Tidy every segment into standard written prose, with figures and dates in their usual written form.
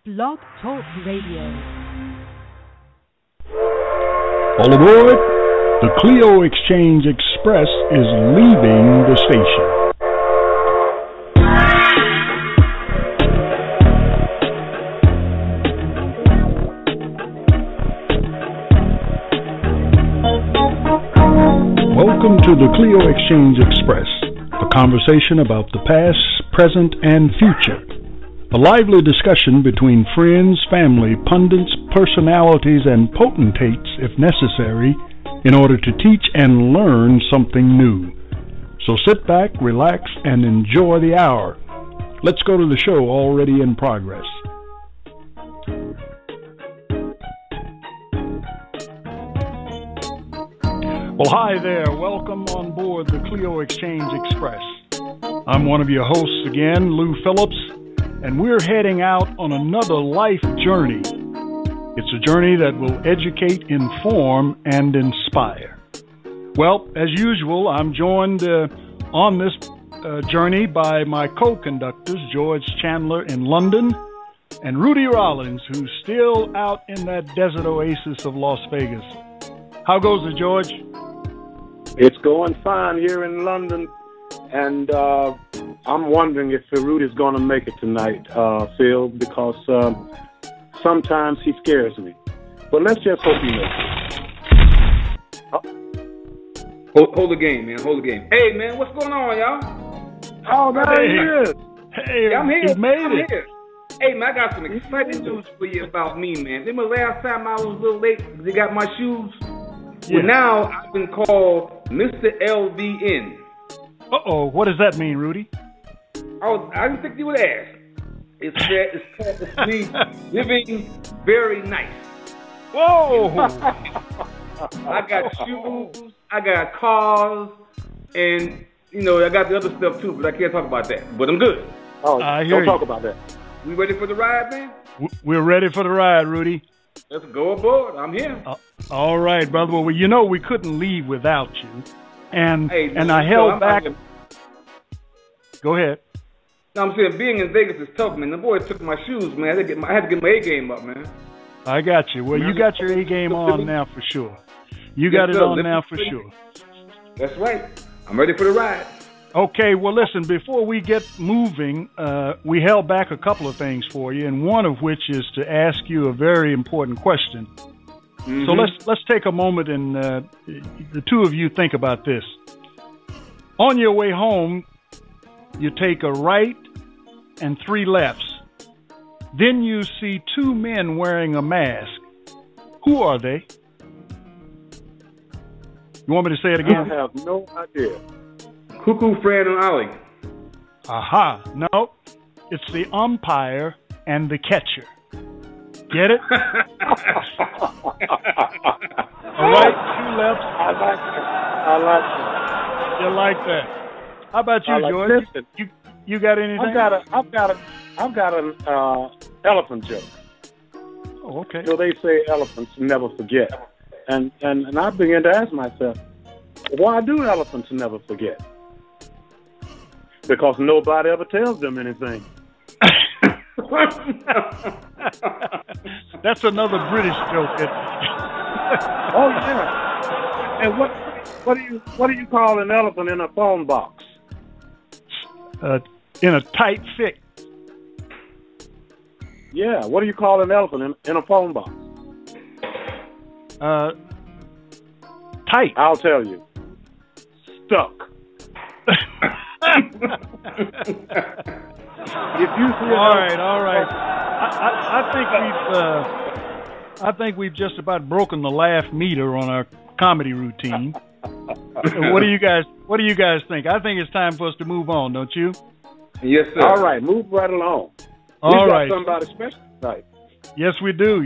Blog Talk Radio. All aboard! The Clio Exchange Express is leaving the station. Welcome to the Clio Exchange Express, a conversation about the past, present, and future. A lively discussion between friends, family, pundits, personalities, and potentates, if necessary, in order to teach and learn something new. So sit back, relax, and enjoy the hour. Let's go to the show already in progress. Well, hi there. Welcome on board the Clio Exchange Express. I'm one of your hosts again, Lou Phillips, and we're heading out on another life journey. It's a journey that will educate, inform, and inspire. Well, as usual, I'm joined on this journey by my co-conductors, George Chandler in London, and Rudy Rollins, who's still out in that desert oasis of Las Vegas. How goes it, George? It's going fine here in London, and I'm wondering if Rudy's going to make it tonight, Phil, because sometimes he scares me. But let's just hope he makes it. Hold the game, man. Hold the game. Hey, man, what's going on, y'all? Oh, there he is. Hey, I'm here. You made it. Here. Hey, man, I got some exciting news for you about me, man. Remember last time I was a little late because they got my shoes? Yeah. Well, now I've been called Mr. LVN. Uh-oh, what does that mean, Rudy? I didn't think you would ask. It's me living very nice. Whoa! I got shoes, I got cars, and, you know, I got the other stuff too, but I can't talk about that. But I'm good. Oh, don't talk about that. We ready for the ride, man? We're ready for the ride, Rudy. Let's go aboard. I'm here. All right, brother. Well, you know we couldn't leave without you. And I held back. Go ahead. No, I'm saying being in Vegas is tough, man. The boys took my shoes, man. I had to get my A game up, man. I got you. Well, you got your A game on now for sure. You got it on now for sure. That's right. I'm ready for the ride. Okay, well, listen, before we get moving, we held back a couple of things for you, and one of which is to ask you a very important question. Mm-hmm. So let's take a moment and the two of you think about this. On your way home, you take a right and three lefts. Then you see two men wearing a mask. Who are they? You want me to say it again? I have no idea. Cuckoo, Fred, and Ollie. Aha. No, it's the umpire and the catcher. Get it? All right, two lefts. I like it. You like that? How about you, George? Listen, you got anything? I've got an elephant joke. Oh, okay. So they say elephants never forget, and I began to ask myself, why do elephants never forget? Because nobody ever tells them anything. That's another British joke. Oh yeah. And what do you call an elephant in a phone box? In a tight fit. Yeah. What do you call an elephant in a phone box? Tight. I'll tell you. Stuck. If you see all right. I think we've just about broken the laugh meter on our comedy routine. What do you guys think? I think it's time for us to move on, don't you? Yes, sir. All right, move right along. All right. Got somebody special tonight. Yes, we do.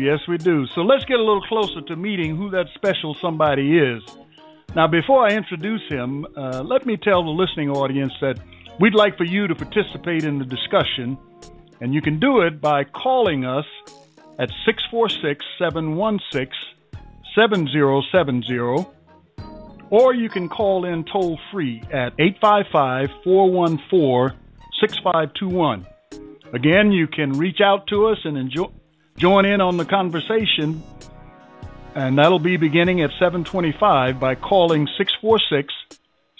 So let's get a little closer to meeting who that special somebody is. Now, before I introduce him, let me tell the listening audience that we'd like for you to participate in the discussion, and you can do it by calling us at 646-716-7070, or you can call in toll-free at 855-414-6521. Again, you can reach out to us and join in on the conversation, and that'll be beginning at 7:25 by calling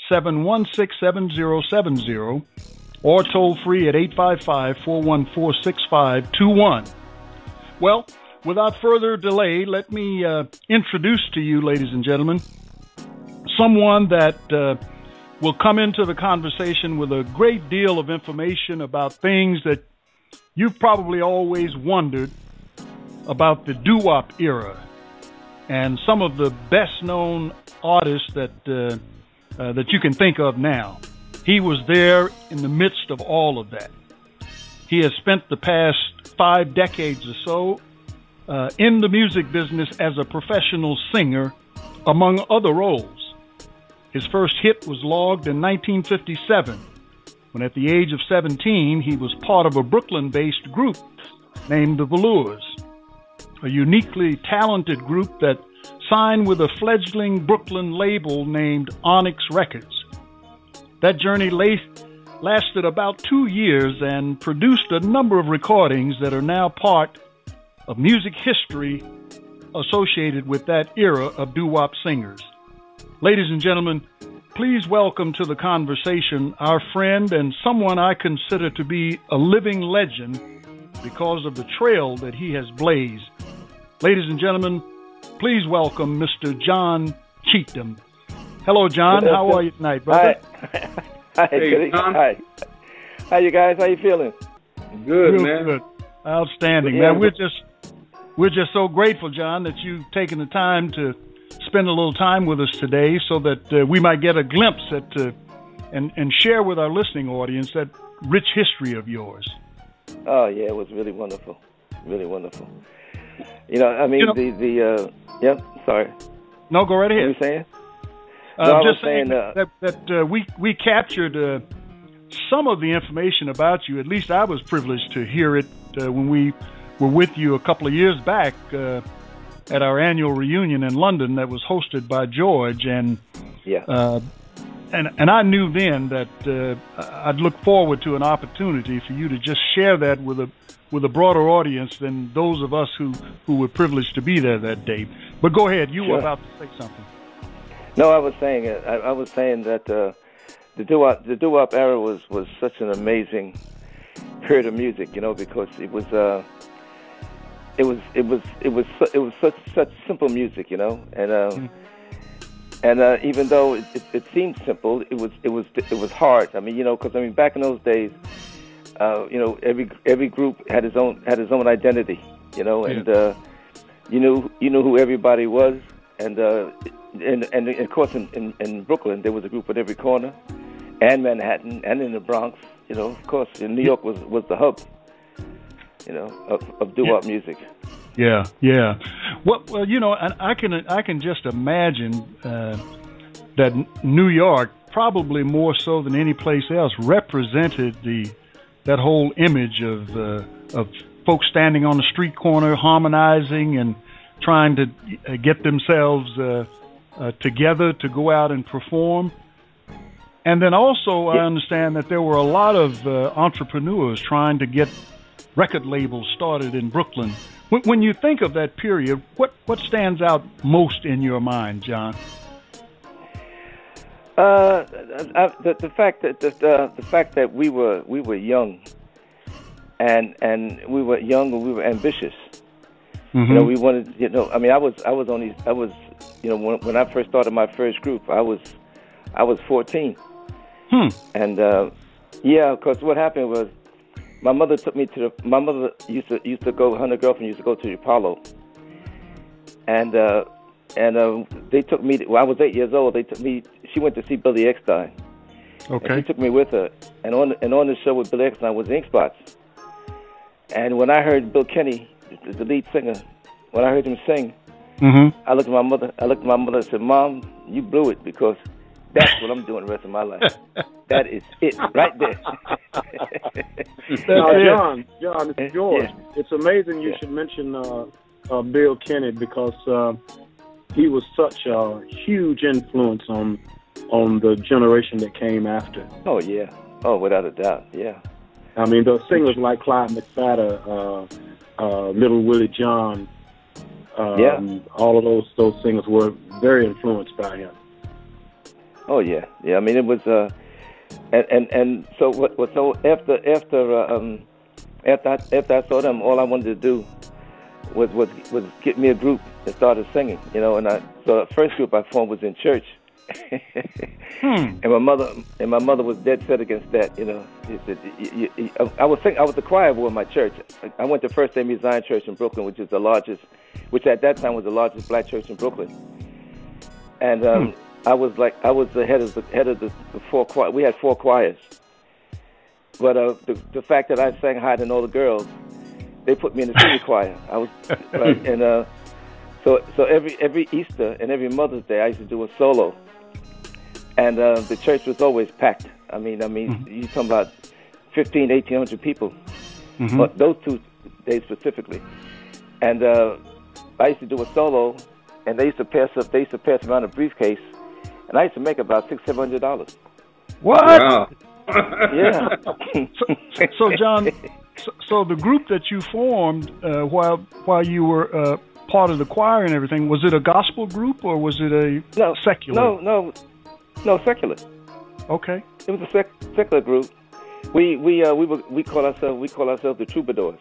646-716-7070 or toll free at 855-414-6521. Well, without further delay, let me introduce to you, ladies and gentlemen, someone that will come into the conversation with a great deal of information about things that you've probably always wondered about, the doo-wop era and some of the best-known artists that you can think of now. He was there in the midst of all of that. He has spent the past 5 decades or so in the music business as a professional singer, among other roles. His first hit was logged in 1957, when at the age of 17, he was part of a Brooklyn-based group named the VELOURS, a uniquely talented group that signed with a fledgling Brooklyn label named Onyx Records. That journey lasted about 2 years and produced a number of recordings that are now part of music history associated with that era of doo-wop singers. Ladies and gentlemen, please welcome to the conversation our friend and someone I consider to be a living legend because of the trail that he has blazed. Ladies and gentlemen, please welcome Mr. John Cheatdom. Hello, John. How are you tonight, brother? Hi. Hey, John. Hi. How you guys? How you feeling? Good, Real man. good. Outstanding, Yeah. man. We're just so grateful, John, that you've taken the time to spend a little time with us today so that we might get a glimpse at and share with our listening audience that rich history of yours. Oh, yeah, it was really wonderful. Really wonderful. You know, I mean, yep, sorry. No, go right What ahead. were you saying? I No, I was was just saying that we captured some of the information about you. At least I was privileged to hear it when we were with you a couple of years back at our annual reunion in London that was hosted by George, and Yeah. and I knew then that I'd look forward to an opportunity for you to just share that with a broader audience than those of us who were privileged to be there that day. But go ahead, you were Sure. about to say something. No, I was saying that the doo-wop era was such an amazing period of music, you know, because it was such simple music, you know, and even though it seemed simple, it was hard. I mean, you know, because I mean, back in those days, you know, every group had its own identity, you know, and you knew who everybody was, and of course in Brooklyn there was a group at every corner, and Manhattan, and in the Bronx, you know, of course in New York was the hub, you know, of doo-wop music. Yeah. Well, you know, and I can just imagine that New York, probably more so than any place else, represented that whole image of folks standing on the street corner, harmonizing and trying to get themselves together to go out and perform. And then also, I understand that there were a lot of entrepreneurs trying to get record labels started in Brooklyn. When you think of that period, what stands out most in your mind, John? The fact that we were young, and we were young and we were ambitious. Mm-hmm. You know, we wanted. You know, I mean, I was. You know, when I first started my first group, I was 14. And yeah, because what happened was, my mother took me to my mother used to go, her girlfriend used to go to the Apollo, and they took me. When I was 8 years old, they took me. She went to see Billy Eckstine. Okay. And she took me with her, and on the show with Billy Eckstine was Ink Spots. And when I heard Bill Kenny, the lead singer, when I heard him sing, I looked at my mother. And said, "Mom, you blew it, because that's what I'm doing the rest of my life. That is it right there." Now, John, this is George. Yeah. It's amazing you should mention Bill Kenny, because he was such a huge influence on the generation that came after. Oh yeah. Oh, without a doubt. Yeah. I mean, those singers like Clyde McFadden, Little Willie John, all of those singers were very influenced by him. Oh yeah. I mean, it was and so what? So after I saw them, all I wanted to do was get me a group and started singing. So the first group I formed was in church. And my mother was dead set against that. I was the choir boy in my church. I went to First Day Zion Church in Brooklyn, which at that time was the largest black church in Brooklyn. And I was the head of the 4 choirs. We had 4 choirs. But the fact that I sang higher than all the girls, they put me in the senior choir. I was right, and so every Easter and every Mother's Day I used to do a solo. And the church was always packed. I mean, you're talking about 1,800 people. But those 2 days specifically. And I used to do a solo, and they used to pass around a briefcase, and I used to make about $600-700. What? Wow. Yeah. So John, so the group that you formed while you were part of the choir and everything, was it a gospel group or was it a secular? No, secular. Okay. It was a secular group. We call ourselves the Troubadours.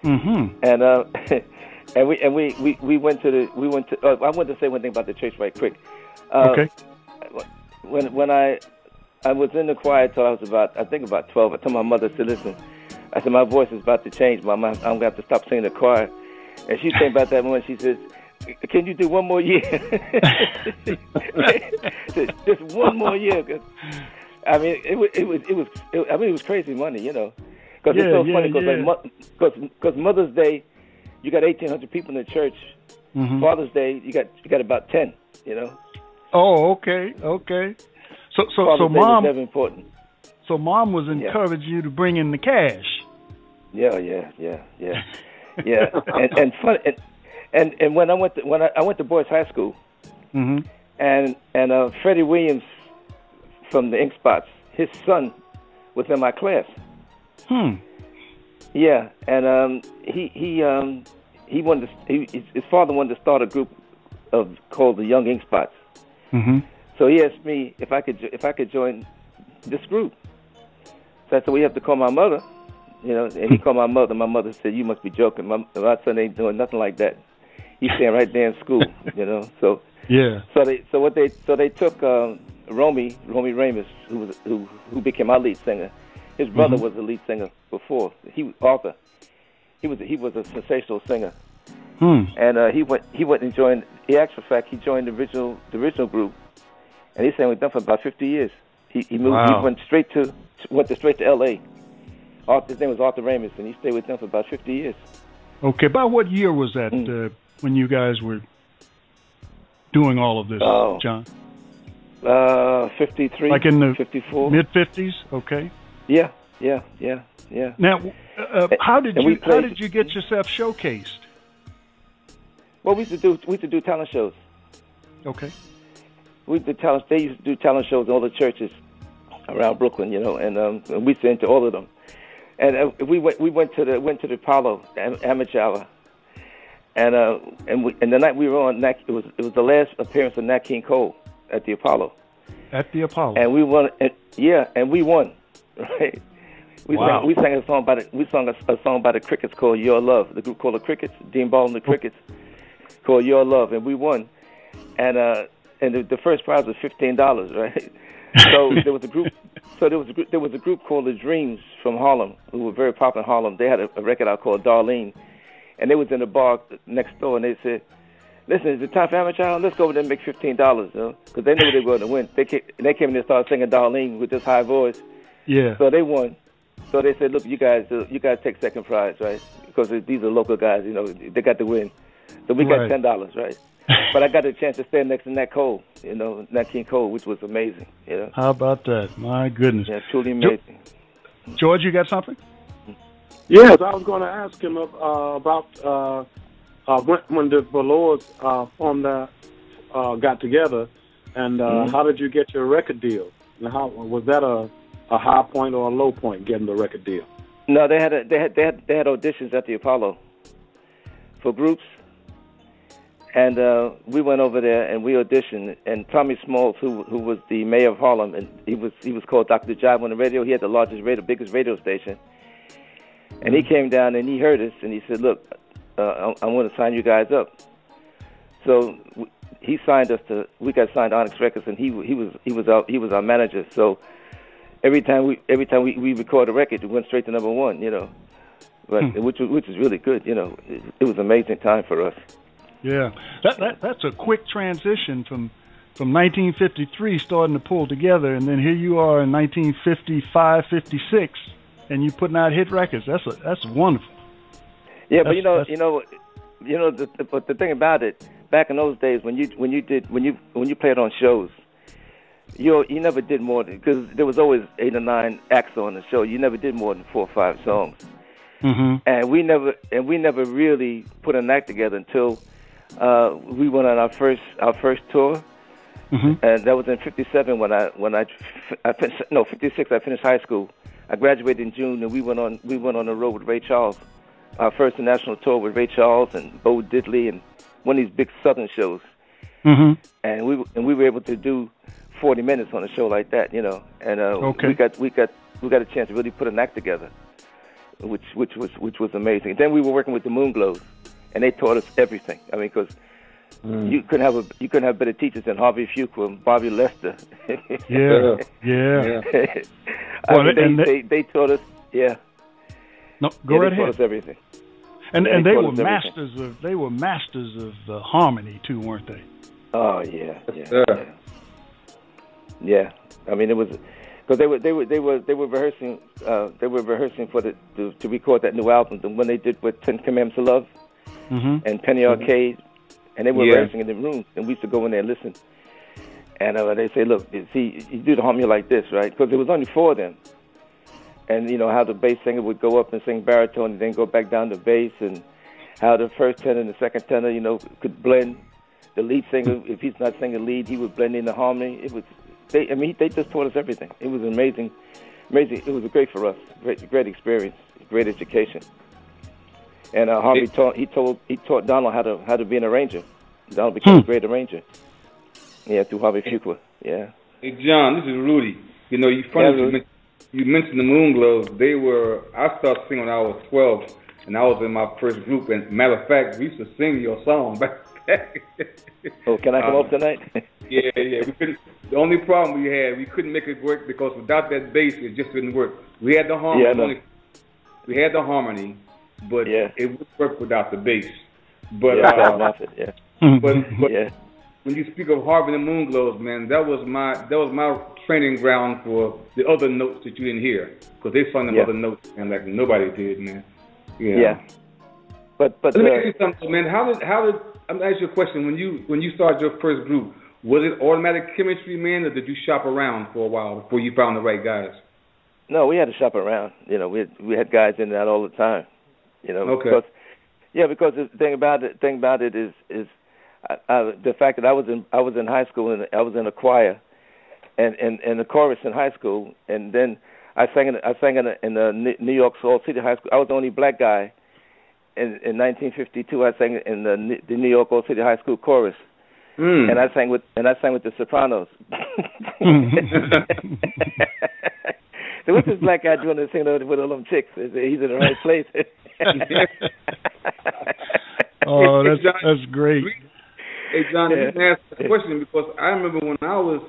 And we went to I want to say one thing about the church right quick. Okay. When I was in the choir till I was about 12. I told my mother, I said, listen, I said, my voice is about to change, Mama. I'm going to have to stop singing the choir. And she came about that moment, she says, can you do one more year? Just one more year. I mean, it was crazy money, Because it's so funny, because Mother's Day, you got 1,800 people in the church. Father's Day, you got about 10, Oh, okay. So Mom, never important. So Mom was encouraging you to bring in the cash. Yeah. And fun. And when I went to boys' high school, and Freddie Williams from the Ink Spots, his son was in my class. Yeah, and his father wanted to start a group called the Young Ink Spots. So he asked me if I could join this group. So I said, we have to call my mother, And he called my mother. My mother said, "You must be joking. My son ain't doing nothing like that. He's staying right there in school, So yeah. So they took Romy Ramus, who became our lead singer. His brother was the lead singer before. He was Arthur. He was a sensational singer. And he went and joined. He joined the original group, and he sang with them for about 50 years. He moved. Wow. He went straight to L.A. His name was Arthur Ramus, and he stayed with them for about 50 years. Okay, about what year was that when you guys were doing all of this, John? 53. Like in the 54. mid-50s. Okay. Yeah. Now, how did you get yourself showcased? Well, we used to do talent shows. Okay. They used to do talent shows in all the churches around Brooklyn, and we sent to all of them. And we went to the Apollo amateur hour, and the night we were on, it was the last appearance of Nat King Cole at the Apollo. At the Apollo. And we won. And we won. Right. We sang a song by the Crickets called Your Love. The group called the Crickets, Dean Ball and the Crickets, called Your Love, and we won. And the first prize was $15, right? So there was a group. There was a group called the Dreams from Harlem, who were very popular in Harlem. They had a record out called Darlene, and they was in the bar next door, and they said, "Listen, is it time for amateur hour? Let's go over there and make $15, because they knew they were going to win." They came in and started singing Darlene with this high voice. Yeah. So they won. So they said, "Look, you guys take second prize, right? Because these are local guys, they got to win." So we got $10, right? But I got a chance to stand next to Nat Cole, Nat King Cole, which was amazing. How about that? My goodness. Yeah, truly amazing. George, you got something? Yes, I was going to ask him about when the VELOURS got together, and how did you get your record deal? And how was that a a high point or a low point getting the record deal? No, they had auditions at the Apollo for groups, and we went over there and we auditioned. And Tommy Smalls, who was the mayor of Harlem, and he was called Dr. Jive on the radio. He had the biggest radio station, and he came down and he heard us and he said, "Look, I want to sign you guys up." So he signed us to. We got signed to Onyx Records, and he was our manager. So every time we record a record, it went straight to number one, you know. But which is really good, you know. It was an amazing time for us. Yeah, that's a quick transition from 1953 starting to pull together, and then here you are in 1955, 56, and you putting out hit records. That's wonderful. Yeah, but the thing about it, back in those days when you played on shows, you never did more because there was always 8 or 9 acts on the show. You never did more than 4 or 5 songs, and we never really put an act together until we went on our first tour, and that was in '57 when I finished, 56. I finished high school. I graduated in June, and we went on the road with Ray Charles. Our first national tour with Ray Charles and Bo Diddley and one of these big Southern shows, and we were able to do 40 minutes on a show like that, you know, and we got a chance to really put an act together, which was amazing. And then we were working with the Moonglows, and they taught us everything. I mean, because you couldn't have better teachers than Harvey Fuqua and Bobby Lester. Yeah. They taught us. Yeah. No, go right ahead. They taught us everything. And they were masters of harmony too, weren't they? Oh yeah. Yeah. I mean, it was because they were rehearsing. They were rehearsing to record that new album. The one they did with 10 Commandments of Love and Penny Arcade, and they were rehearsing in the room. And we used to go in there and listen. And they say, "Look, see, you do the harmony like this, right?" Because there was only 4 of them. And you know how the bass singer would go up and sing baritone and then go back down to bass, and how the first tenor and the second tenor, you know, could blend. The lead singer, if he's not singing lead, he would blend in the harmony. They just taught us everything. It was amazing. It was great for us. Great experience. Great education. And Harvey taught Donald how to be an arranger. Donald became a great arranger. Yeah, through Harvey Fuqua. Yeah. Hey John, this is Rudy. You know, you mentioned the Moonglows. I started singing when I was 12, and I was in my first group. And matter of fact, we used to sing your song back. Oh, can I come up tonight? Yeah. We couldn't. The only problem we couldn't make it work because without that bass, it just didn't work. We had the harmony. We had the harmony, but it wouldn't work without the bass. But when you speak of Harvey and the Moonglows, man, that was my training ground for the other notes that you didn't hear, because they sung them other notes and like nobody did, man. Yeah. But let me ask you something, man. How did I'm gonna ask you a question. When you started your first group, was it automatic chemistry, man, or did you shop around for a while before you found the right guys? No, we had to shop around. You know, we had guys in that all the time. You know, because the thing about it is the fact that I was in high school and I was in a choir and the chorus in high school, and then I sang in the New York Soul City High School. I was the only black guy in 1952. I sang in the New York Old City High School chorus, and I sang with the Sopranos. So what's this black guy doing singing with all them chicks? He's in the right place. Oh, that's great. Hey, John, let me ask a question, because I remember when I was,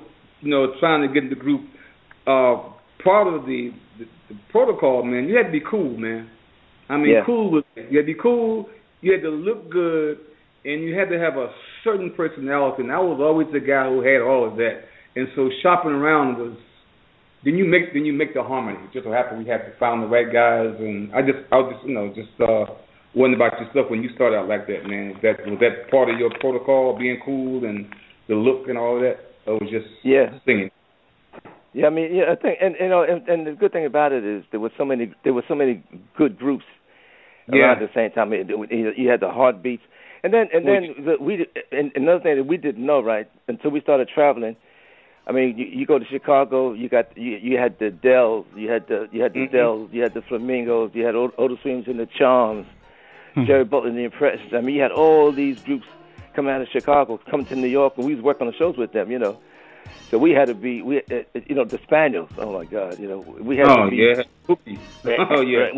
trying to get in the group, part of the protocol, man, you had to be cool, man. I mean, cool. You had to be cool, you had to look good, and you had to have a certain personality, and I was always the guy who had all of that. And so shopping around was, then you make the harmony. It just so happened we had to find the right guys, and I was just wondering about yourself when you started out like that, man. Was that part of your protocol, being cool and the look and all of that, or was just singing? Yeah, I mean, I think, and the good thing about it is there were so many good groups around at the same time. You had the Heartbeats, and then another thing that we didn't know, right, until we started traveling. I mean, you go to Chicago, you had the Dells, you had the Dells, you had the Flamingos, you had Otis Williams and the Charms, Jerry Butler and the Impressions. I mean, you had all these groups coming out of Chicago, coming to New York, and we was working on the shows with them, you know. So we had to be, you know, the Spaniels. Oh my God, you know, we had to be. Oh yeah.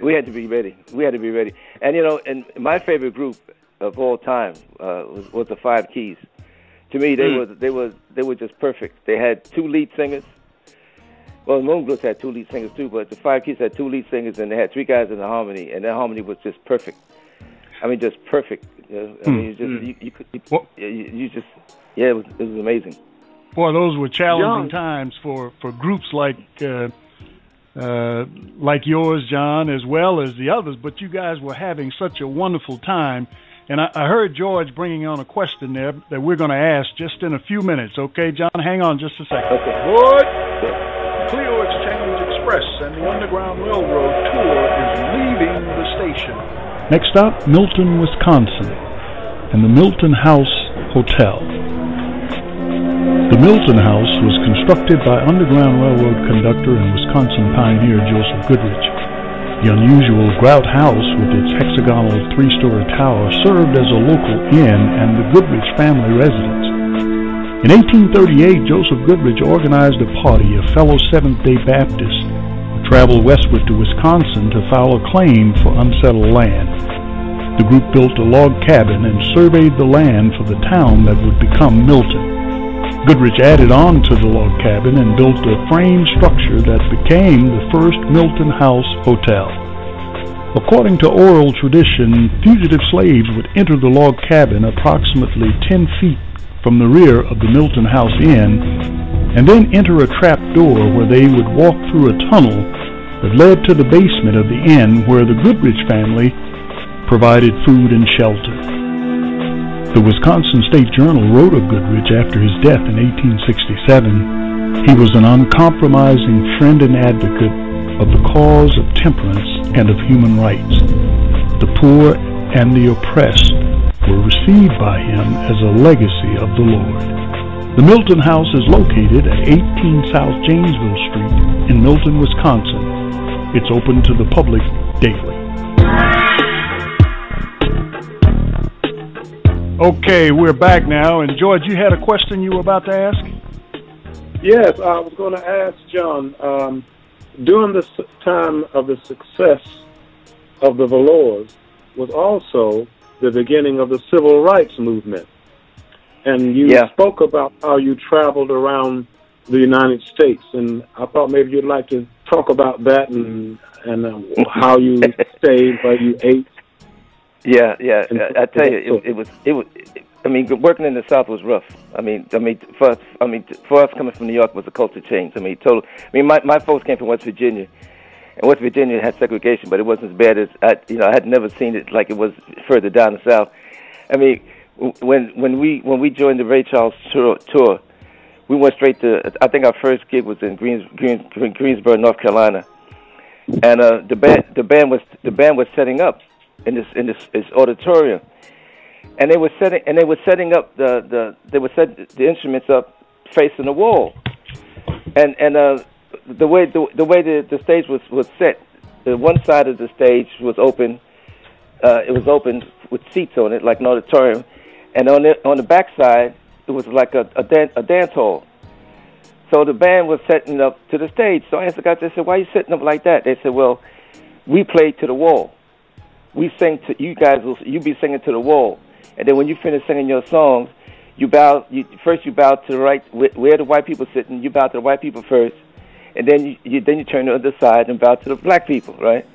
We had to be ready. We had to be ready. And you know, and my favorite group of all time was the Five Keys. To me, they were just perfect. They had 2 lead singers. Well, the Moonglows had 2 lead singers too, but the Five Keys had 2 lead singers, and they had 3 guys in the harmony, and their harmony was just perfect. I mean, just perfect. You know? I mean, it was amazing. Boy, those were challenging times for groups like yours, John, as well as the others. But you guys were having such a wonderful time. And I heard George bringing on a question there that we're going to ask just in a few minutes. Okay, John, hang on just a second. Okay. Good. Clio Exchange Express and the Underground Railroad tour is leaving the station. Next up, Milton, Wisconsin, and the Milton House Hotel. The Milton House was constructed by Underground Railroad conductor and Wisconsin pioneer Joseph Goodrich. The unusual grout house with its hexagonal 3-story tower served as a local inn and the Goodrich family residence. In 1838, Joseph Goodrich organized a party of fellow Seventh-day Baptists who traveled westward to Wisconsin to file a claim for unsettled land. The group built a log cabin and surveyed the land for the town that would become Milton. Goodrich added on to the log cabin and built a frame structure that became the first Milton House Hotel. According to oral tradition, fugitive slaves would enter the log cabin approximately 10 feet from the rear of the Milton House Inn and then enter a trap door where they would walk through a tunnel that led to the basement of the inn where the Goodrich family provided food and shelter. The Wisconsin State Journal wrote of Goodrich after his death in 1867. He was an uncompromising friend and advocate of the cause of temperance and of human rights. The poor and the oppressed were received by him as a legacy of the Lord. The Milton House is located at 18 South Janesville Street in Milton, Wisconsin. It's open to the public daily. Okay, we're back now. And George, you had a question you were about to ask? Yes, I was going to ask John, during this time of the success of the VELOURS was also the beginning of the civil rights movement. And you spoke about how you traveled around the United States, and I thought maybe you'd like to talk about that and how you stayed, where you ate. Yeah. I tell you, it was. I mean, working in the South was rough. For us coming from New York was a culture change. My folks came from West Virginia, and West Virginia had segregation, but it wasn't as bad as I had never seen it like it was further down the South. I mean, when we joined the Ray Charles tour, we went straight to. I think our first gig was in Greensboro, North Carolina, and the band was setting up in this auditorium, and they were setting up the instruments up facing the wall, and the way the stage was set, the one side of the stage was open, it was open with seats on it like an auditorium, and on the back side it was like a dance hall. So the band was setting up to the stage. So I asked the guys, I said, "Why are you setting up like that?" They said, "Well, we play to the wall. We sing to you guys. You be singing to the wall, and then when you finish singing your songs, you bow. First you bow to the right, where the white people sitting. You bow to the white people first, and then you turn to the other side and bow to the black people, right?"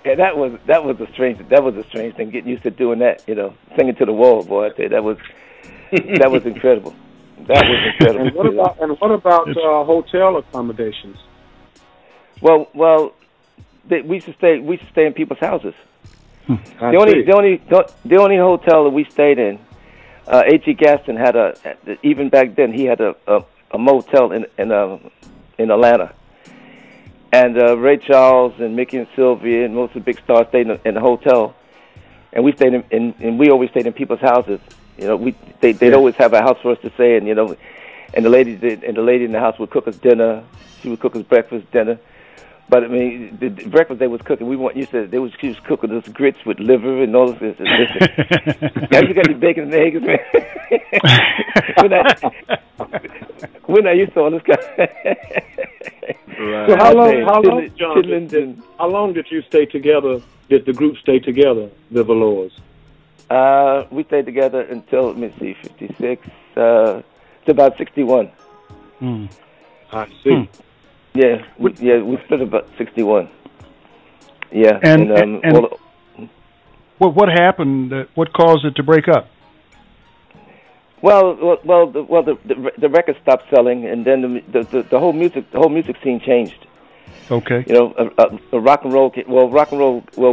And that was a strange thing. Getting used to doing that, singing to the wall, boy. I tell you, that was incredible. That was incredible. And what about hotel accommodations? Well, we used to stay in people's houses. The only hotel that we stayed in, A.G. Gaston had even back then he had a motel in Atlanta, and Ray Charles and Mickey and Sylvia and most of the big stars stayed in the hotel, and we stayed we always stayed in people's houses. You know, they'd always have a house for us to stay in. You know, and the lady in the house would cook us dinner. She would cook us breakfast, dinner. But I mean, the breakfast they was cooking, she was cooking us grits with liver and all this. Have you got any bacon and eggs, man? when I used to all this kind. Right. So how long did you stay together? Did the group stay together, the VELOURS? We stayed together until, let me see, 56, to about 61. I see. Yeah, we split about 61. Yeah, and what happened? What caused it to break up? Well, the record stopped selling, and then the whole music scene changed. Okay. You know, rock and roll. Well,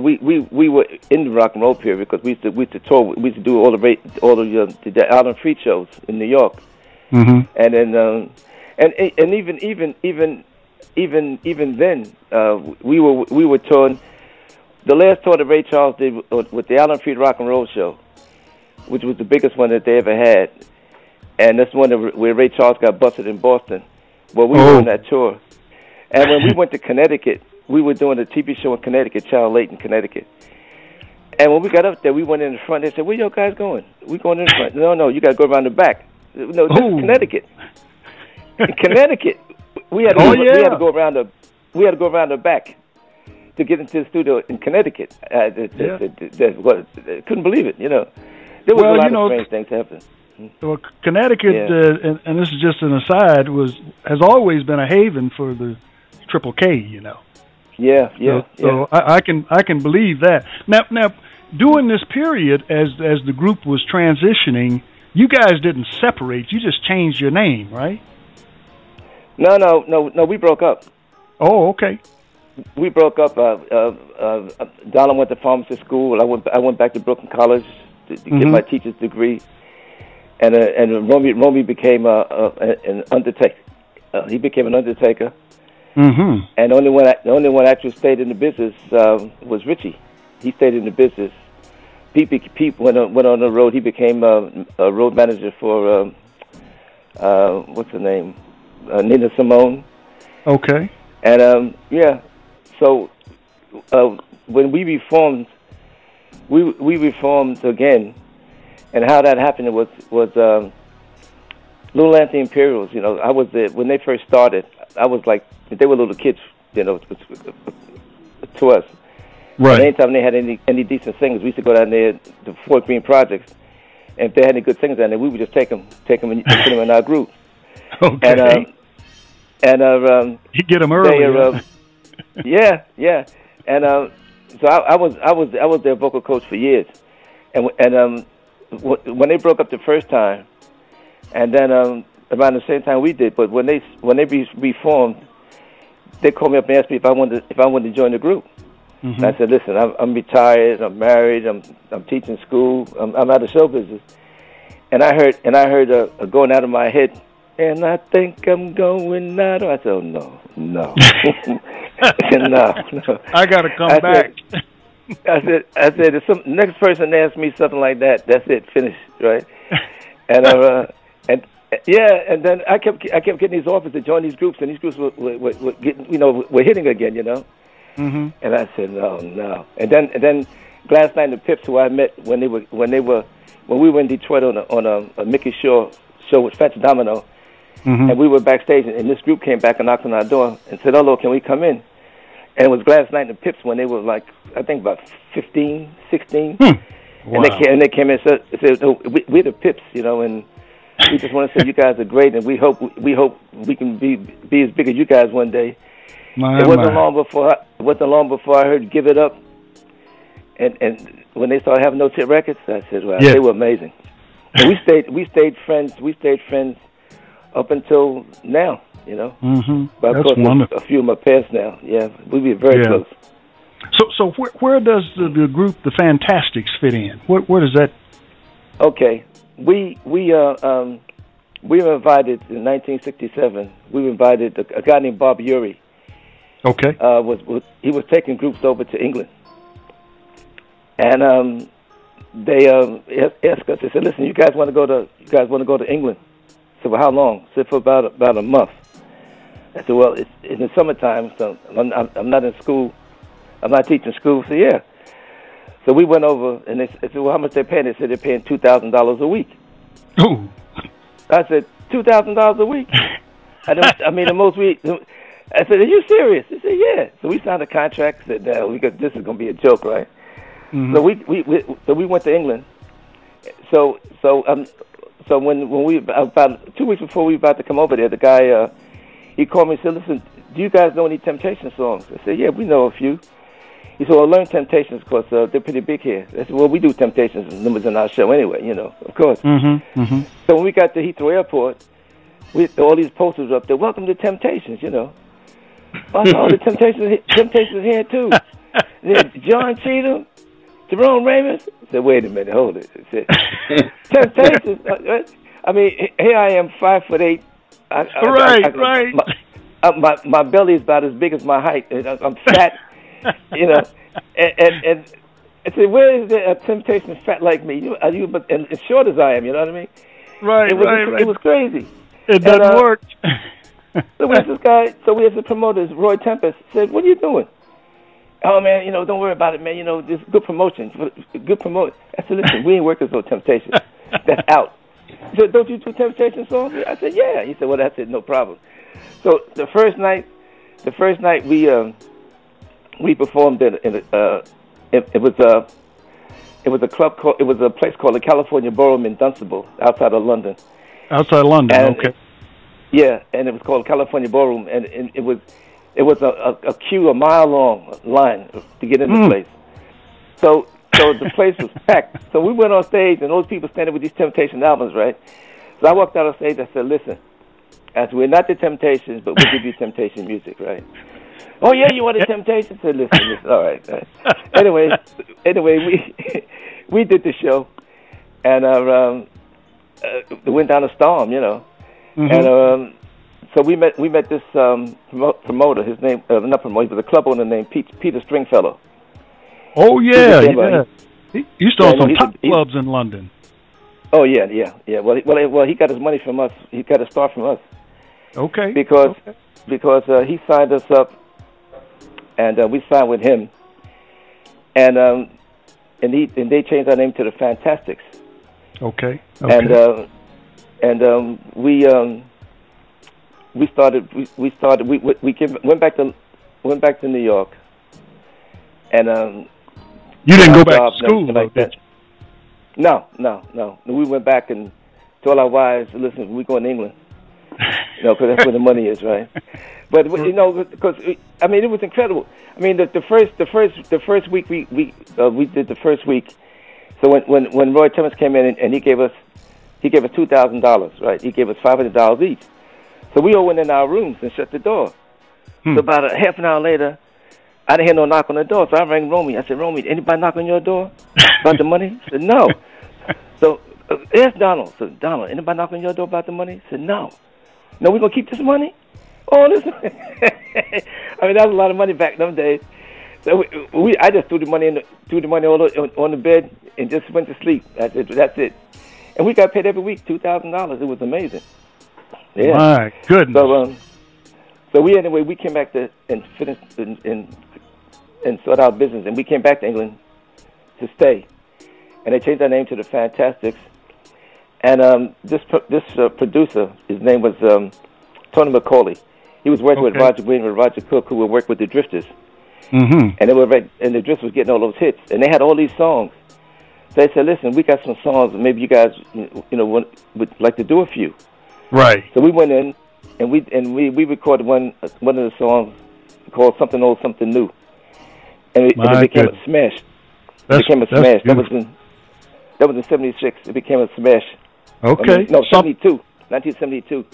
we were in the rock and roll period because we used to tour. We used to do all the Island Free shows in New York. Mm-hmm. And then even then, we were touring. The last tour that Ray Charles did with the Island Free Rock and Roll Show, which was the biggest one that they ever had, and that's one where Ray Charles got busted in Boston. Well, we were on that tour, and when we went to Connecticut, we were doing a TV show in Connecticut, Channel 8 in Connecticut. And when we got up there, we went in the front. They said, "Where y'all guys going?" We going in the front. No, you got to go around the back. No, this is Connecticut. In Connecticut, we had to go around the back to get into the studio in Connecticut. Couldn't believe it. You know, there was a lot of strange things happening. Well, Connecticut, and this is just an aside, has always been a haven for the Triple K. You know. So I can believe that. Now, during this period, as the group was transitioning, you guys didn't separate. You just changed your name, right? No. We broke up. Oh, okay. We broke up. Donald went to pharmacy school. I went back to Brooklyn College to get my teacher's degree, and Romy became an undertaker. He became an undertaker. Mm-hmm. And the only one actually stayed in the business was Richie. He stayed in the business. Pete went on the road. He became a road manager for what's her name, Nina Simone. Okay. And so when we reformed again, and how that happened was Little Anthony Imperials. You know, I was there when they first started. I was like, they were little kids, you know, to us. Right. And anytime they had any decent singers, we used to go down there to Fort Greene Projects, and if they had any good singers down there, we would just take them and put them in our group. Okay. And you get them early. Yeah. And so I was their vocal coach for years, and when they broke up the first time, and then around the same time we did, but when they reformed, they called me up and asked me if I wanted to join the group. Mm-hmm. And I said, "Listen, I'm retired. I'm married. I'm teaching school. I'm out of show business." And I heard a going out of my head, and I think I'm going out. I said, "Oh no." No. I got to come back. I said, if some next person asks me something like that, that's it, finished, right? And and then I kept getting these offers to join these groups, and these groups were getting, were hitting again, you know. Mm-hmm. And I said, no. And then Glass Knight and the Pips, who I met when we were in Detroit on a Mickey Shaw show with Fats Domino. Mm-hmm. And we were backstage, and this group came back and knocked on our door and said, "Hello, can we come in?" And it was Glass Knight and the Pips when they were like, I think about 15, 16. Wow. And they came in and said, "No, we're the Pips, you know, and we just want to say you guys are great, and we hope we can be as big as you guys one day." It wasn't long before I heard "Give It Up," and when they started having those hit records, I said, "Wow, they were amazing." And we stayed friends up until now, you know. Mm-hmm. But of course, a few of them are past now. Yeah, we be very close. So where does the group The Fantastics fit in? Where does that? Okay, we were invited in 1967. We were invited. A guy named Bob Urey. Okay. He was taking groups over to England, and they asked us. They said, "Listen, you guys want to go to England?" I said, "Well, how long?" I said, "For about a month." I said, "Well, it's in the summertime, so I'm not in school. I'm not teaching school." So yeah. So we went over, and they said, "Well, how much they're paying?" They said they're paying $2,000 a week. Ooh. I said, $2,000 a week? I mean, the most I said, "Are you serious?" He said, "Yeah." So we signed a contract. Said, "No, this is going to be a joke, right?" Mm-hmm. So we went to England. So when we about 2 weeks before we were about to come over there, the guy he called me and said, "Listen, do you guys know any Temptation songs?" I said, "Yeah, we know a few." He said, "Well, learn Temptations because they're pretty big here." I said, "Well, we do Temptations numbers in our show anyway, of course." Mm-hmm. Mm-hmm. So when we got to Heathrow Airport, all these posters up there, "Welcome to Temptations," Oh, the Temptations here too. John Cheatdom, Jerome Ramos. I said, "Wait a minute, hold it." I said, Temptations. I mean, here I am, 5'8". Right. My belly is about as big as my height. I'm fat, And I said, "Where is there a Temptation fat like me? And as short as I am, you know what I mean?" Right. It was crazy. It doesn't work. So we had this guy. So we had the promoters, Roy Tempest, said, "What are you doing?" "Oh man, don't worry about it, man. This good promotion, good promotion." I said, "Listen, we ain't working for Temptation. That's out." He said, "Don't you do Temptation songs?" I said, "Yeah." He said, "Well, that's it, no problem." So the first night we performed it was a club called, it was a place called the California Ballroom in Dunstable, outside of London. Outside London, okay. Yeah, and it was called California Ballroom, and it was a queue, a mile-long line to get in the place. So the place was packed. So we went on stage, and those people standing with these Temptation albums, right? So I walked out on stage. I said, "Listen, as we're not the Temptations, but we'll give you Temptation music, right?" "Oh yeah, you want the Temptations?" I said, "Listen, all right." Anyway, we did the show, and it went down a storm, Mm-hmm. And so we met this promoter. His name, not promoter, he was a club owner named Peter Stringfellow. Oh yeah. He used to own some top clubs in London. Oh yeah. Well, he got his money from us. He got his start from us. Okay. Because he signed us up, and we signed with him, and they changed our name to the Fantastics. Okay. And we went back to New York, and you didn't go back to school, like that? No. We went back and told our wives, "Listen, we're going to England," because that's where the money is, right? But because I mean, it was incredible. I mean, the first week we did the first week. So when Roy Thomas came in and he gave us $2,000, right? He gave us $500 each. So we all went in our rooms and shut the door. So about a half an hour later, I didn't hear no knock on the door. So I rang Romy. I said, "Romy, anybody knock on your door about the money?" He said, "No." So ask Donald. So Donald, anybody knock on your door about the money? He said, "No." "No, we're gonna keep this money?" "Oh, listen." I mean, that was a lot of money back in them days. So I just threw the money all on the bed and just went to sleep. That's it. And we got paid every week $2,000. It was amazing. Yeah. My goodness. So we came back to and finished and sort out business, and we came back to England to stay. And they changed our name to the Fantastics. And this producer, his name was Tony McCauley. He was working with Roger Green and Roger Cook, who would work with the Drifters. Mm-hmm. And the Drifters was getting all those hits, and they had all these songs. So they said, "Listen, we got some songs. Maybe you guys, would like to do a few." Right. So we went in, and we recorded one of the songs called "Something Old, Something New," and it became a smash. That was in '76. It became a smash. Okay. 1972.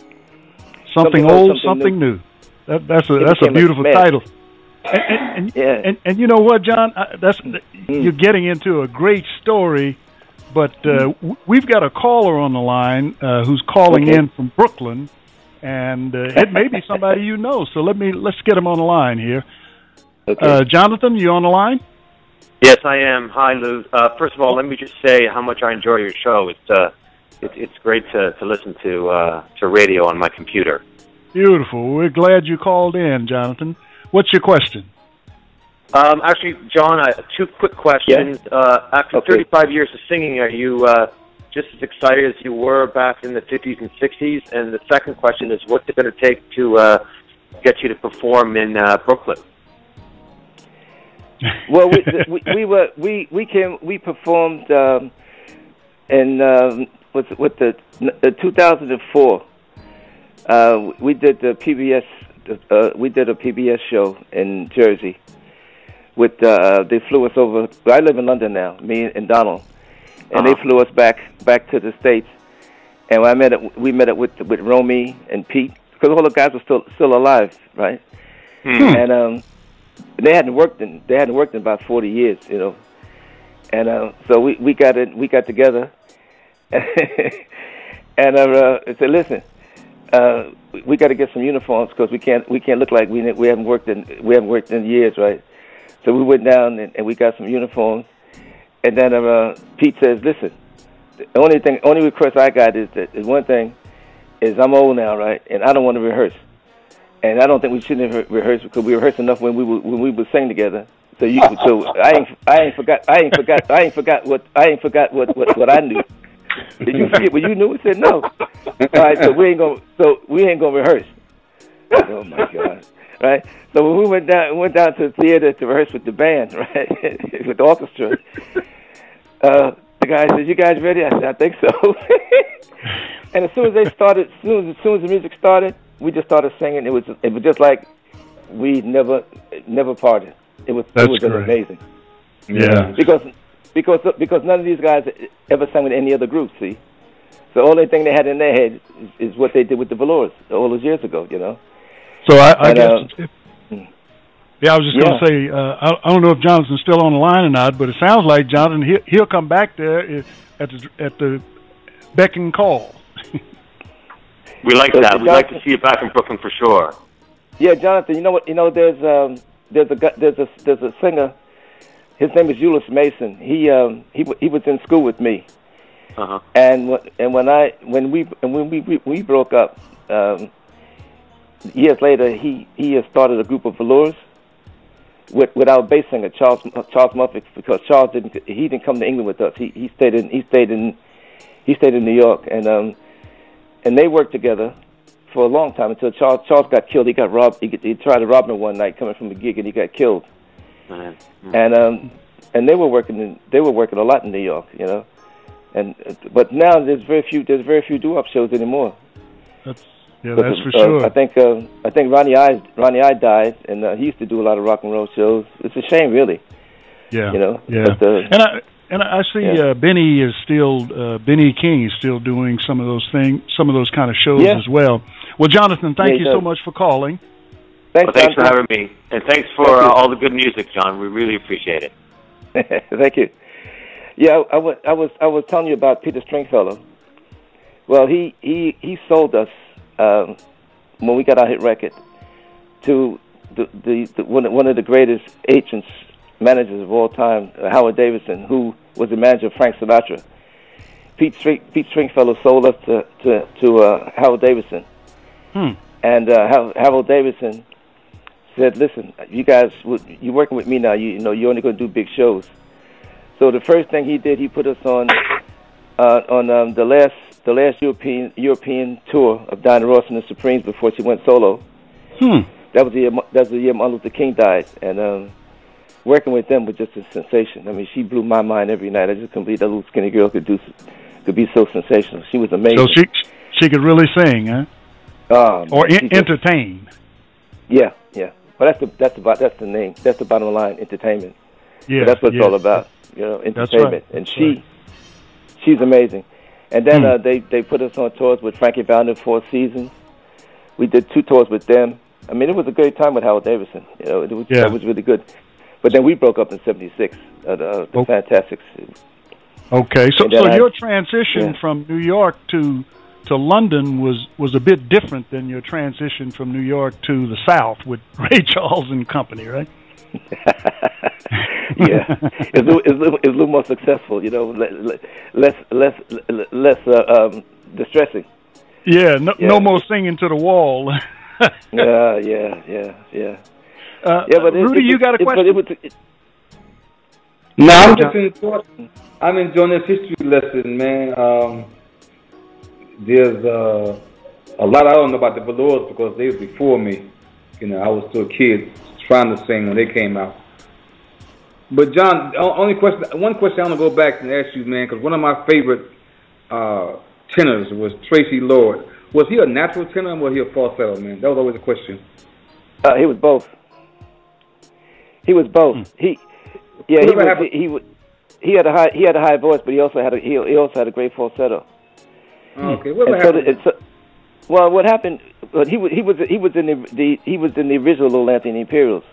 Something old, something new. That's a beautiful title. And you know what, John? You're getting into a great story, but we've got a caller on the line who's calling in from Brooklyn, and it may be somebody you know. So let's get him on the line here. Okay. Jonathan, you on the line? Yes, I am. Hi, Lou. First of all, let me just say how much I enjoy your show. It's great to listen to radio on my computer. Beautiful. We're glad you called in, Jonathan. What's your question? Actually, John, I have 2 quick questions. Yeah. After 35 years of singing, are you just as excited as you were back in the 50s and 60s? And the second question is, what's it going to take to get you to perform in Brooklyn? Well, we performed in with the 2004. We did the PBS. We did a PBS show in Jersey. With they flew us over. I live in London now. Me and Donald, and they flew us back to the States. And we met it with Romy and Pete, because all the guys were still alive, right? And they hadn't worked in about 40 years, you know. And so we got together, and I said, listen, we got to get some uniforms, because we can't look like we haven't worked in years, right? So we went down and we got some uniforms, and then Pete says, listen, the only request I got is one thing, is I'm old now, right, and I don't want to rehearse. And I don't think we shouldn't have rehearsed, because we rehearsed enough when we would sing together. So I ain't forgot what I knew. Did you forget what you knew? I said no. All right, so we ain't gonna rehearse. Oh my God, right? So when we went down to the theater to rehearse with the band, right, with the orchestra. The guy said, "You guys ready?" I said, "I think so." And as soon as they started, as soon as the music started, we just started singing. It was just like we never parted. It was amazing. Yeah. Because none of these guys ever sang with any other group. See, the only thing they had in their head is what they did with the VELOURS all those years ago. You know. So I guess. Yeah, I was just going to say, I don't know if Jonathan's still on the line or not, but it sounds like Jonathan, he'll come back there at the beck and call. We like that. We'd like to see you back in Brooklyn for sure. Yeah, Jonathan. You know what? You know, there's a singer. His name is Julius Mason. He was in school with me. Uh-huh. And when we broke up, years later, he started a group of VELOURS with our bass singer Charles Murphy, because Charles didn't come to England with us. He stayed in New York, and they worked together for a long time until Charles got killed. He got robbed. He tried to rob me one night coming from a gig, and he got killed. Mm-hmm. And they were working a lot in New York, you know. But now there's very few doo-wop shows anymore. That's for sure. I think Ronnie I died, and he used to do a lot of rock and roll shows. It's a shame, really. Yeah. You know. Yeah. But, and I see Benny King is still doing some of those kind of shows as well. Well, Jonathan, thank you so much for calling. Thanks for having me, and thanks for all the good music, John. We really appreciate it. Thank you. Yeah, I was telling you about Peter Stringfellow. Well, he sold us when we got our hit record to one of the greatest agents, managers of all time, Howard Davidson, who was the manager of Frank Sinatra. Pete Stringfellow sold us to Howard Davidson, and Howard Davidson said, "Listen, you guys, you're working with me now. You know, you're only going to do big shows." So the first thing he did, he put us on the last European tour of Diana Ross and the Supremes before she went solo. That was the year Martin Luther King died, and working with them was just a sensation. I mean, she blew my mind every night. I just couldn't believe that little skinny girl could be so sensational. She was amazing. So she could really sing, huh? Or entertain. Yeah. Well, that's the name. That's the bottom line, entertainment. Yeah, but that's what it's all about. You know, entertainment. Right. And she's amazing. And then they put us on tours with Frankie Valli, 4 seasons. We did 2 tours with them. I mean, it was a great time with Howard Davidson. You know, that was really good. But then we broke up in '76. The Fantastics. Okay, so your transition from New York to London was a bit different than your transition from New York to the South with Ray Charles and company, right? Yeah, it's a little more successful, you know, less distressing. Yeah, no more singing to the wall. Yeah. But Rudy, you got a question? No, I'm enjoying this history lesson, man. There's a lot I don't know about the VELOURS because they were before me. You know, I was still a kid trying to sing when they came out. But John, one question I want to go back and ask you, man, because one of my favorite tenors was Tracy Lord. Was he a natural tenor or was he a falsetto, man? That was always a question. He was both. He was both. He had a high voice, but he also had a great falsetto. Okay, what happened? Well, what happened? He was in the original Little Anthony and the Imperials,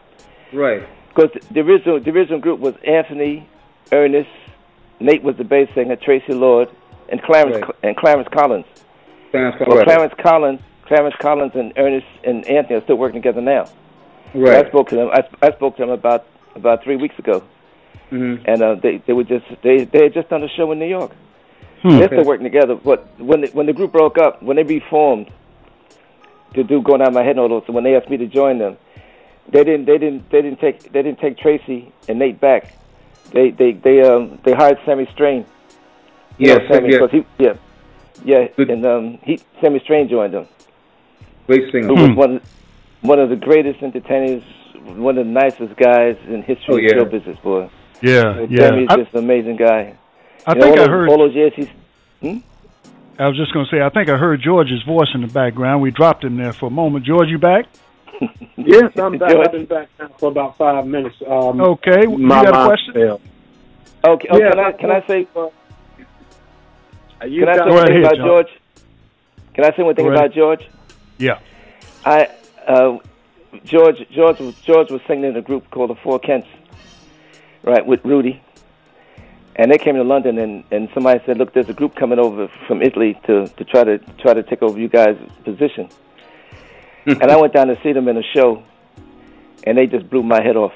right? Because the original group was Anthony, Ernest, Nate was the bass singer, Tracy Lord, and Clarence Collins. Clarence Collins and Ernest and Anthony are still working together now. Right. So I spoke to them. I spoke to them about 3 weeks ago, and they had just done a show in New York. They're still working together. But when the group broke up, when they reformed to do Going Out My Head and all those, so when they asked me to join them, they didn't take Tracy and Nate back. They hired Sammy Strain. Sammy Strain joined them. Great singer. Who was one of the greatest entertainers, one of the nicest guys in history of show business, boy. Yeah. Sammy's just an amazing guy. I think I heard. All those years I was just going to say, I think I heard George's voice in the background. We dropped him there for a moment. George, you back? Yes, I'm back. I've been back now for about 5 minutes. Okay, you got a question? Okay. Can I say? Can I say one thing about George? Can I say one thing about George? Yeah. George was singing in a group called the Four Kents, right, with Rudy. And they came to London, and somebody said, "Look, there's a group coming over from Italy to try to take over you guys' position." And I went down to see them in a show, and they just blew my head off.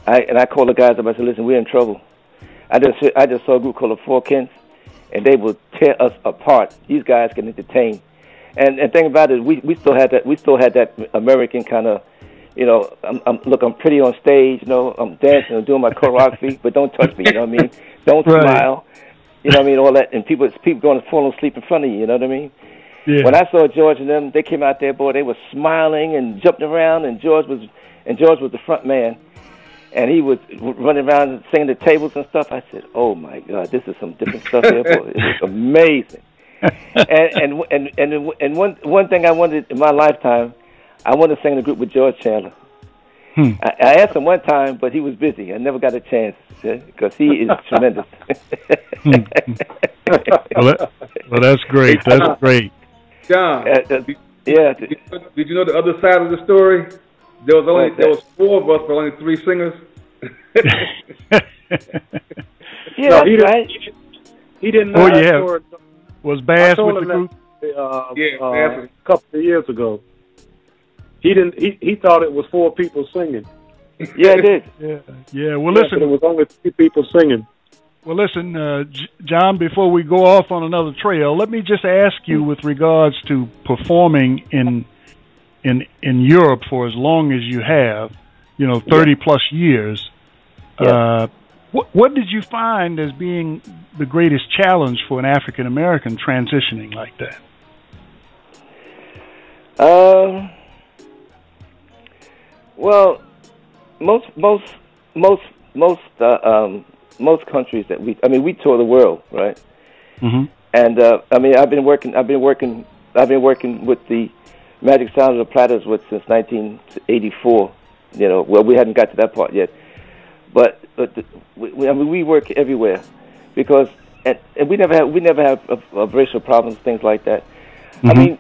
I called the guys up. I said, "Listen, we're in trouble. I just saw a group called the Four Kents, and they will tear us apart. These guys can entertain." And the thing about it, we still had that American kind of, you know, I'm pretty on stage, you know, I'm dancing, I'm doing my choreography, but don't touch me, you know what I mean? Don't smile, you know what I mean? All that, and people going to fall asleep in front of you, you know what I mean? Yeah. When I saw George and them, they came out there, boy, they were smiling and jumping around, and George was the front man, and he was running around and singing the tables and stuff. I said, "Oh my God, this is some different stuff here, boy. It was amazing." and one thing I wanted in my lifetime, I wanted to sing in a group with George Chandler. I asked him one time, but he was busy. I never got a chance because he is tremendous. Well, that's great. That's great. John, did you know the other side of the story? There was 4 of us, but only 3 singers. He didn't know that story. Was Bass with the group? A couple of years ago. He didn't. He thought it was 4 people singing. Yeah, it did. Yeah. Well, listen. It was only 3 people singing. Well, listen, John. Before we go off on another trail, let me just ask you, with regards to performing in Europe for as long as you have, 30 plus years. What did you find as being the greatest challenge for an African American transitioning like that? Well, most countries that we tour the world, right? Mm-hmm. And I've been working with the Magic Sound of the Platters since 1984. Well, we hadn't got to that part yet, but we work everywhere because and we never have racial problems, things like that. Mm-hmm. I mean,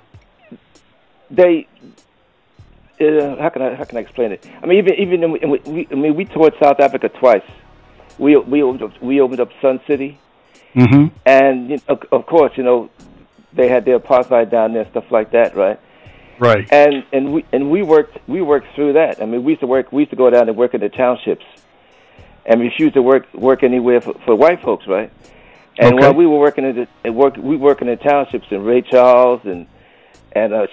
how can I explain it? I mean, we toured South Africa twice. We opened up Sun City, mm-hmm. And of course, they had their apartheid down there, stuff like that, right? Right. And we worked through that. I mean, we used to go down and work in the townships, and refuse to work anywhere for white folks, right? And while we were working in the townships, and Ray Charles and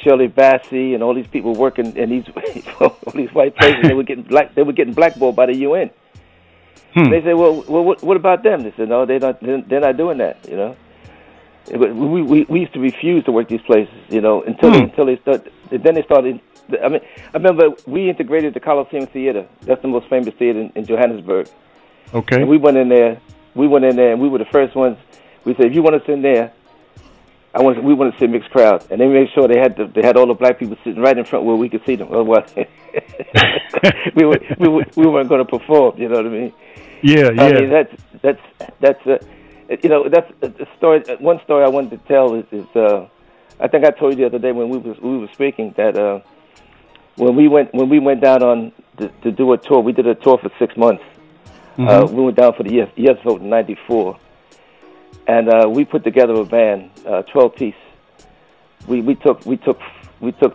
Shirley Bassey and all these people working in these all these white places, they were getting blackballed by the UN. They said, well, what about them? They said, no, they're not doing that, you know. We used to refuse to work these places, you know, until they started. Then they started. I mean, I remember we integrated the Coliseum Theater. That's the most famous theater in Johannesburg. Okay. And we went in there, and we were the first ones. We said, if you want us in there, we want to see a mixed crowd, and they made sure they had all the black people sitting right in front where we could see them. Otherwise, we weren't going to perform. You know what I mean? Yeah. I mean, that's you know, that's a story. One story I wanted to tell is I think I told you the other day when we were speaking that when we went down to do a tour, we did a tour for 6 months. We went down for the Yes Vote in '94, and we put together a band, 12-piece. We took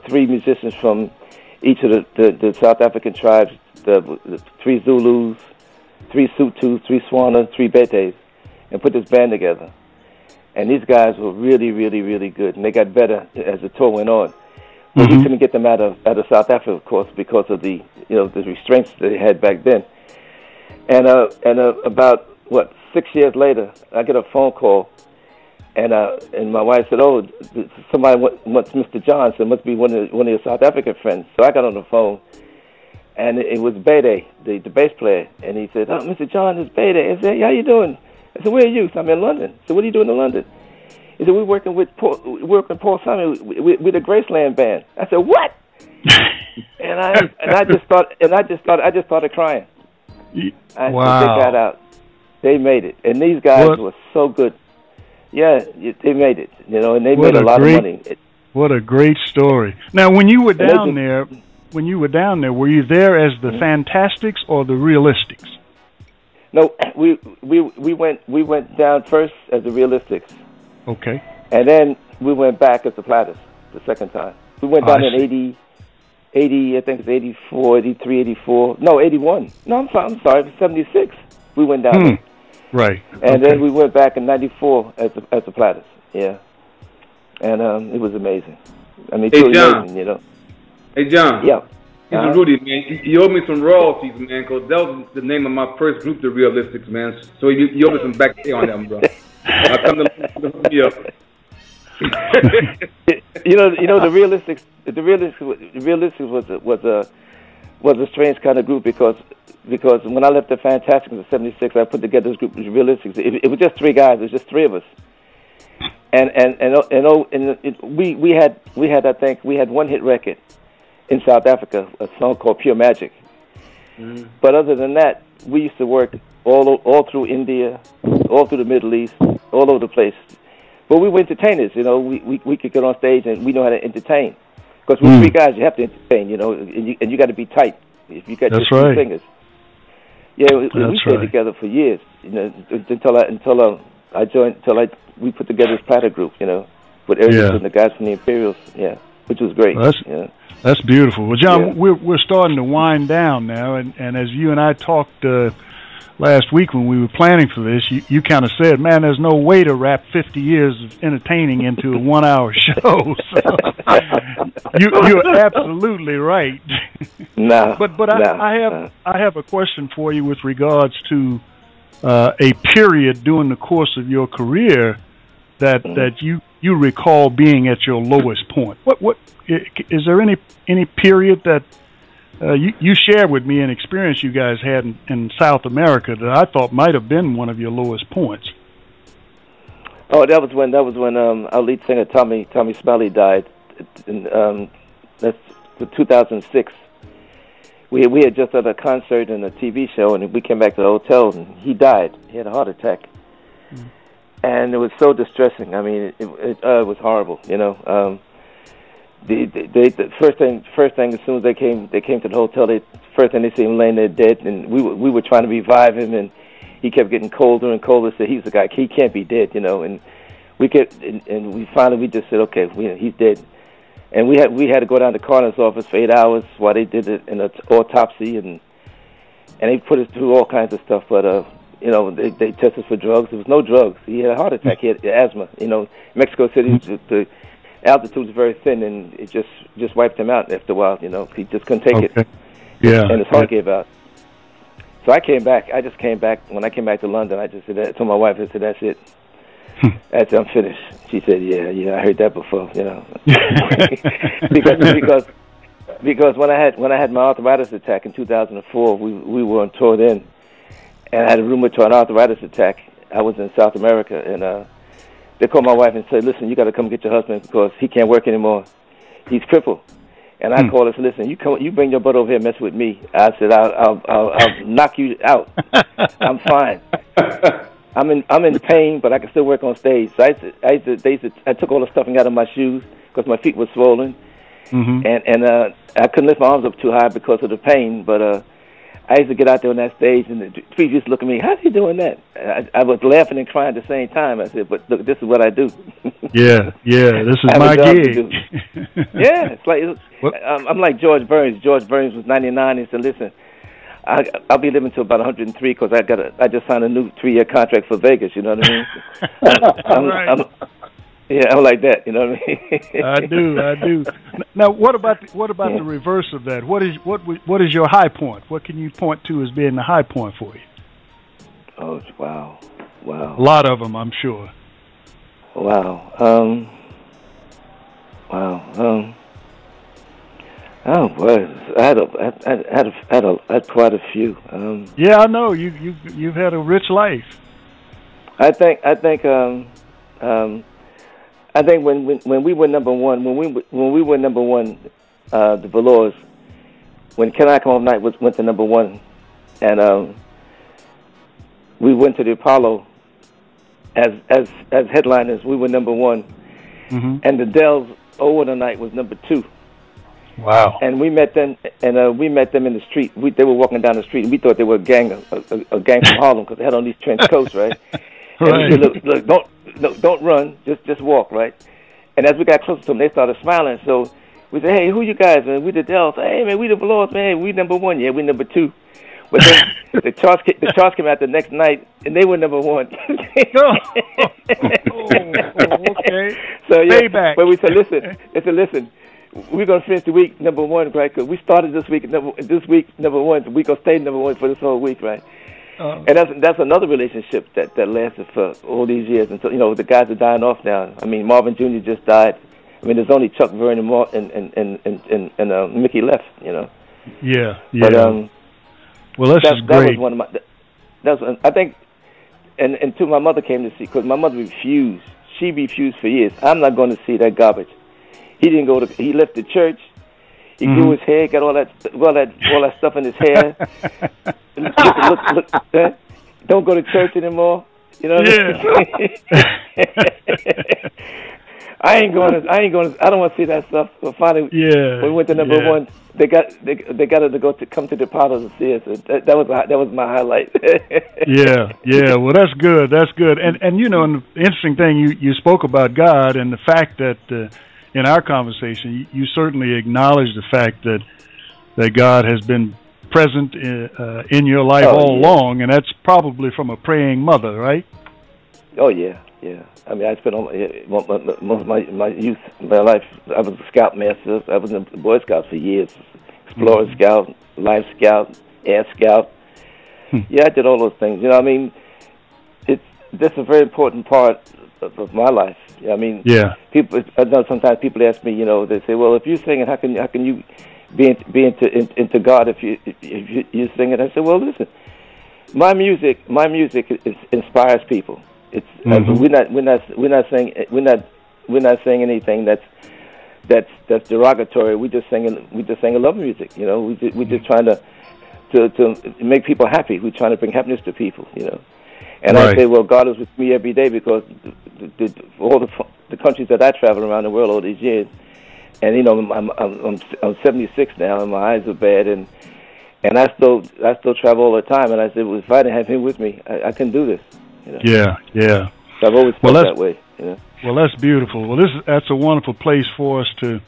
3 musicians from each of the South African tribes, the 3 Zulus, 3 Sutus, 3 Swana, 3 Betes, and put this band together. And these guys were really, really, really good, and they got better as the tour went on. But we couldn't get them out of South Africa, of course, because of the restraints they had back then. And about 6 years later, I get a phone call, and my wife said, "Oh, somebody wants Mr. John, so it must be one of your South African friends." So I got on the phone, and it was Bede, the bass player, and he said, "Oh, Mr. John, it's Bede." I said, "How you doing?" I said, "Where are you?" So I'm in London. So what are you doing in London? He said, "We're working with Paul Simon with the Graceland band." I said, "What?" and I just started crying. Wow. They got out. They made it. And these guys were so good. Yeah, they made it, you know, and they made a lot of money. What a great story. Now, when you were down there, were you there as the Fantastics or the Realistics? No, we went down first as the Realistics. Okay. And then we went back as the Platters the second time. We went down in 80, I think it's 84, 83, 84. No, 81. No, I'm sorry, it was 76. We went down there. Right. And then we went back in 94 as the Platters. Yeah. And it was amazing. I mean, hey, John. amazing, you know. Hey, John. Yeah. This is Rudy, man. You owe me some royalties, man, because that was the name of my first group, the Realistics, man. So you owe me some back pay on them, bro. I'll come to look me up. you know, the Realistics was a strange kind of group because when I left the Fantastics in '76, I put together this group, the Realistics. It was just 3 guys. It was just 3 of us. And we had I think we had 1 hit record in South Africa, a song called Pure Magic. But other than that, we used to work all through India, all through the Middle East, all over the place. But we were entertainers, you know. We could get on stage and we know how to entertain. Because with 3 guys, you have to entertain, you know, and you got to be tight. If you got just 2 fingers. Yeah, we stayed together for years, you know, until I joined, we put together this Platter group, you know, with Eric and the guys from the Imperials, which was great. That's beautiful. Well, John, we're starting to wind down now, and as you and I talked last week when we were planning for this, you kind of said, man, there's no way to wrap 50 years of entertaining into a 1-hour show. So you're absolutely right. I have a question for you with regards to a period during the course of your career that you recall being at your lowest point. What is there any period that you shared with me an experience you guys had in South America that I thought might have been one of your lowest points? Oh, that was when our lead singer Tommy Smiley died. That's 2006. We had just had a concert and a TV show, and we came back to the hotel, and he died. He had a heart attack, and it was so distressing. I mean, it was horrible, you know. The first thing, as soon as they came to the hotel, first thing they see him laying there dead, and we were trying to revive him, and he kept getting colder and colder. So he's the guy, he can't be dead, you know. And we finally just said, okay, he's dead. And we had to go down to the coroner's office for 8 hours while they did it in an autopsy, and they put us through all kinds of stuff. But you know, they tested for drugs. There was no drugs. He had a heart attack. He had asthma. You know, Mexico City, the altitude was very thin, and it just wiped him out after a while. You know, he just couldn't take it. Yeah. And his heart gave out. So I came back. I just came back. When I came back to London, I just said that to my wife. I said, "That's it. That's it. I'm finished." She said, "Yeah, I heard that before." You know, because when I had my arthritis attack in 2004, we were on tour then, and I had a rheumatoid arthritis attack. I was in South America, and they called my wife and said, "Listen, you got to come get your husband because he can't work anymore. He's crippled." And I called her and said, "Listen, you bring your butt over here and mess with me." I said, "I'll knock you out. I'm fine. I'm in pain, but I can still work on stage." So I took all the stuffing out of my shoes because my feet were swollen, and I couldn't lift my arms up too high because of the pain. But I used to get out there on that stage, and the people used to look at me, "How's he doing that?" I was laughing and crying at the same time. I said, "But look, this is what I do." Yeah, this is my gig. Yeah, it's like I'm like George Burns. George Burns was 99. He said, "Listen, I'll be living to about 103 because I just signed a new 3-year contract for Vegas." You know what I mean? I'm like that. You know what I mean? I do. Now, what about the reverse of that? What is your high point? What can you point to as being the high point for you? Oh, wow. A lot of them, I'm sure. Wow. Oh boy, I had quite a few. Yeah, I know you've had a rich life. I think when we were number one, when we were number one, the VELOURS, when Can I Come Home Night went to number one, and we went to the Apollo as headliners. We were number one, and the Dells Overnight Night was number 2. Wow! And we met them, we met them in the street. They were walking down the street, and we thought they were a gang from Harlem because they had on these trench coats, right? Right. And we said, look, don't run, just walk, right? And as we got closer to them, they started smiling. So we said, "Hey, who you guys?" And we the Dells. "Hey, man, we the VELOURS, man. We number one. Yeah, we number 2." But then the charts came out the next night, and they were number 1. Okay. So yeah, payback. but we said, listen, we're gonna finish the week number 1, right? Because we started this week number 1. So we gonna stay number 1 for this whole week, right? And that's another relationship that lasted for all these years. And so, you know, the guys are dying off now. I mean, Marvin Jr. just died. I mean, there's only Chuck Verne and Mickey left. You know. Yeah. But well, this is great. That was one of my. I think, and until my mother came to see, because my mother refused. She refused for years. I'm not going to see that garbage. He didn't go to. He left the church. He grew his hair, got all that stuff in his hair. Look, don't go to church anymore. You know what I mean? I ain't going to. I don't want to see that stuff. So finally, when we went to number 1, they got her to come to the Platters to see us. That was my highlight. Yeah. Well, that's good. And you know, and the interesting thing you spoke about God and the fact that in our conversation you certainly acknowledge the fact that God has been present in your life all along, and that's probably from a praying mother, right? Oh yeah. I mean, I spent most of my youth, my life. I was a Scout master. I was in the Boy Scouts for years. Explorer Scout, Life Scout, Air Scout. Yeah, I did all those things. You know, I mean, that's a very important part of my life. I mean, people. I know sometimes people ask me. You know, they say, "Well, if you're singing, how can you be into God if you sing it?" I said, "Well, listen, my music inspires people. It's we're not saying anything that's derogatory. We just sing love music. You know, we just trying to make people happy. We're trying to bring happiness to people. You know, and I say, well, God is with me every day because all the countries that I travel around the world all these years, and you know, I'm 76 now, and my eyes are bad, and I still travel all the time. And I said, well, if I didn't have Him with me, I couldn't do this. You know? Yeah. So I've always felt that way. You know? Well, that's beautiful. Well, that's a wonderful place for us to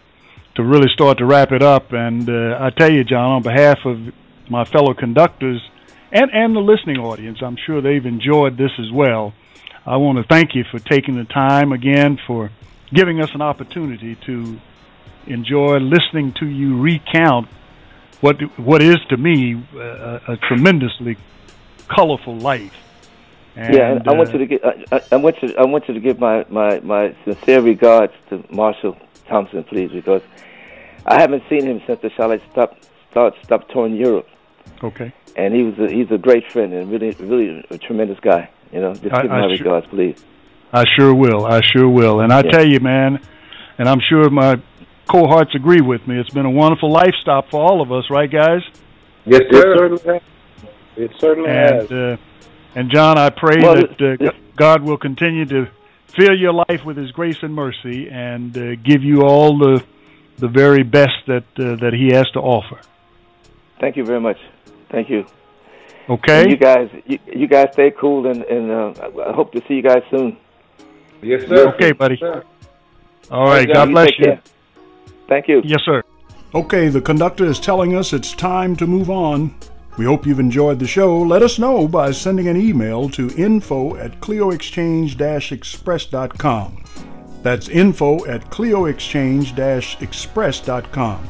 really start to wrap it up. And I tell you, John, on behalf of my fellow conductors and the listening audience, I'm sure they've enjoyed this as well. I want to thank you for taking the time again, for giving us an opportunity to enjoy listening to you recount what is to me a tremendously colorful life. And, and I want you to get I want you to give my sincere regards to Marshall Thompson, please, because I haven't seen him since the Charlotte stopped touring Europe. Okay. And he's a great friend and really a tremendous guy. You know, just give my regards, please. I sure will. And I tell you, man, and I'm sure my cohorts agree with me, it's been a wonderful life stop for all of us, right, guys? Yes, sir. It certainly has. And John, I pray that God will continue to fill your life with His grace and mercy, and give you all the very best that He has to offer. Thank you very much. Thank you. Okay. And you guys stay cool, and I hope to see you guys soon. Yes, sir. Okay, buddy. Yes, sir. All right. God bless you. Care. Thank you. Yes, sir. Okay, the conductor is telling us it's time to move on. We hope you've enjoyed the show. Let us know by sending an email to info@clioexchange-express.com. That's info@clioexchange-express.com.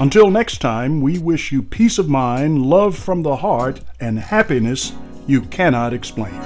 Until next time, we wish you peace of mind, love from the heart, and happiness you cannot explain.